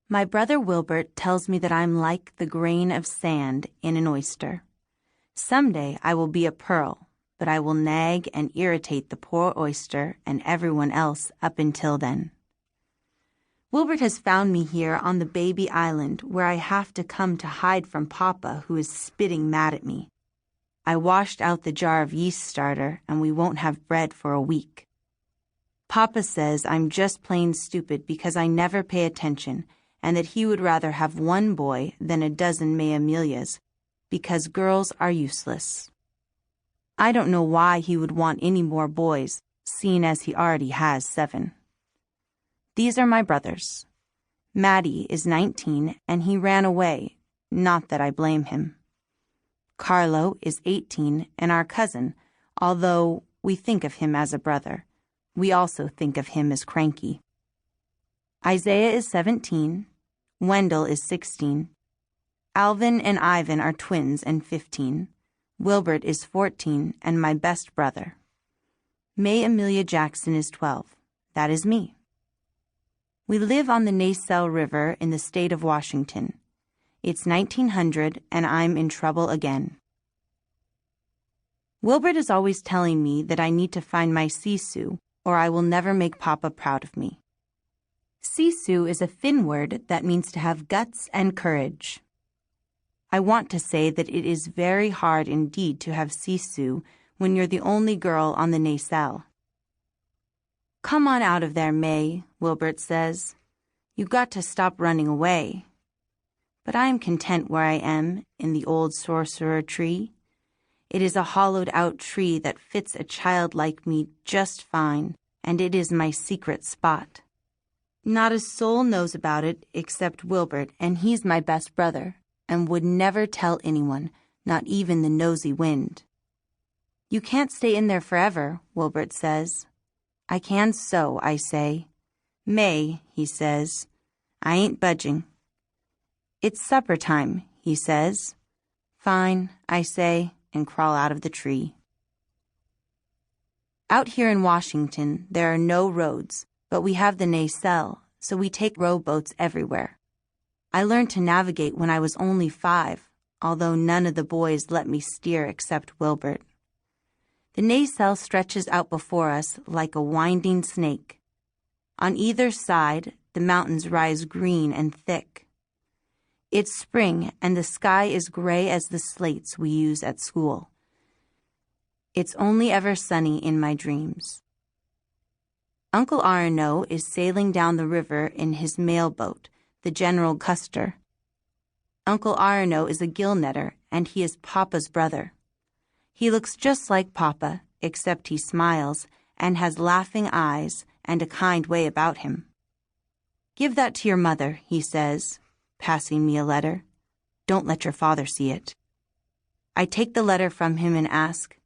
My brother Wilbert tells me that I'm like the grain of sand in an oyster. Someday I will be a pearl, but I will nag and irritate the poor oyster and everyone else up until then. Wilbert has found me here on the baby island where I have to come to hide from Papa, who is spitting mad at me. I washed out the jar of yeast starter and we won't have bread for a week. Papa says I'm just plain stupid because I never pay attention and that he would rather have one boy than a dozen May Amelias because girls are useless. I don't know why he would want any more boys, seeing as he already has 7. These are my brothers. Matty is 19 and he ran away, not that I blame him. Carlo is 18 and our cousin, although we think of him as a brother. We also think of him as cranky. Isaiah is 17. Wendell is 16. Alvin and Ivan are twins and 15. Wilbert is 14 and my best brother. May Amelia Jackson is 12. That is me. We live on the Nasel River in the state of Washington. It's 1900 and I'm in trouble again. Wilbert is always telling me that I need to find my sisu or I will never make Papa proud of me. Sisu is a Finn word that means to have guts and courage. I want to say that it is very hard indeed to have sisu when you're the only girl on the Nasel. Come on out of there, May, Wilbert says. You've got to stop running away. But I am content where I am, in the old sorcerer tree. It is a hollowed-out tree that fits a child like me just fine, and it is my secret spot. Not a soul knows about it except Wilbert, and he's my best brother, and would never tell anyone, not even the nosy wind. You can't stay in there forever, Wilbert says. I can so, I say. May, he says. I ain't budging. It's supper time, he says. Fine, I say, and crawl out of the tree. Out here in Washington, there are no roads, but we have the Nasel, so we take rowboats everywhere. I learned to navigate when I was only 5, although none of the boys let me steer except Wilbert. The Nasel stretches out before us like a winding snake. On either side, the mountains rise green and thick. It's spring, and the sky is gray as the slates we use at school. It's only ever sunny in my dreams. Uncle Arno is sailing down the river in his mailboat, the General Custer. Uncle Arno is a gill netter, and he is Papa's brother. He looks just like Papa, except he smiles and has laughing eyes and a kind way about him. Give that to your mother, he says, passing me a letter. Don't let your father see it. I take the letter from him and ask,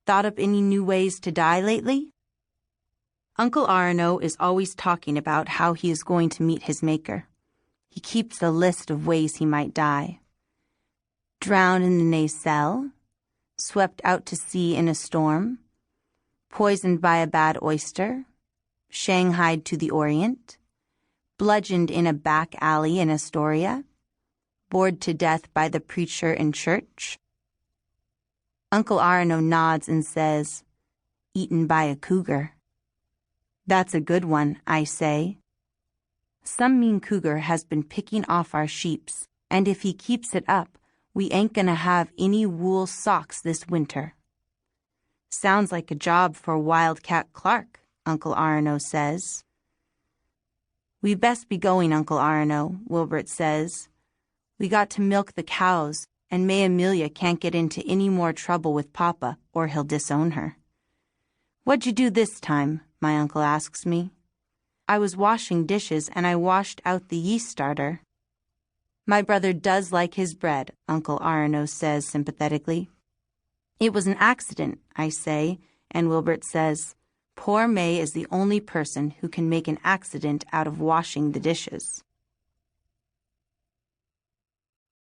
thought up any new ways to die lately? Uncle Arno is always talking about how he is going to meet his maker. He keeps a list of ways he might die. Drown in the Nasel, swept out to sea in a storm, poisoned by a bad oyster, shanghaied to the Orient, bludgeoned in a back alley in Astoria, bored to death by the preacher in church. Uncle Arno nods and says, eaten by a cougar. That's a good one, I say. Some mean cougar has been picking off our sheeps, and if he keeps it up, we ain't gonna have any wool socks this winter. Sounds like a job for Wildcat Clark, Uncle Arno says. We best be going, Uncle Arno, Wilbert says. We got to milk the cows, and May Amelia can't get into any more trouble with Papa, or he'll disown her. What'd you do this time? My uncle asks me. I was washing dishes, and I washed out the yeast starter. My brother does like his bread, Uncle Arno says sympathetically. It was an accident, I say, and Wilbert says, poor May is the only person who can make an accident out of washing the dishes.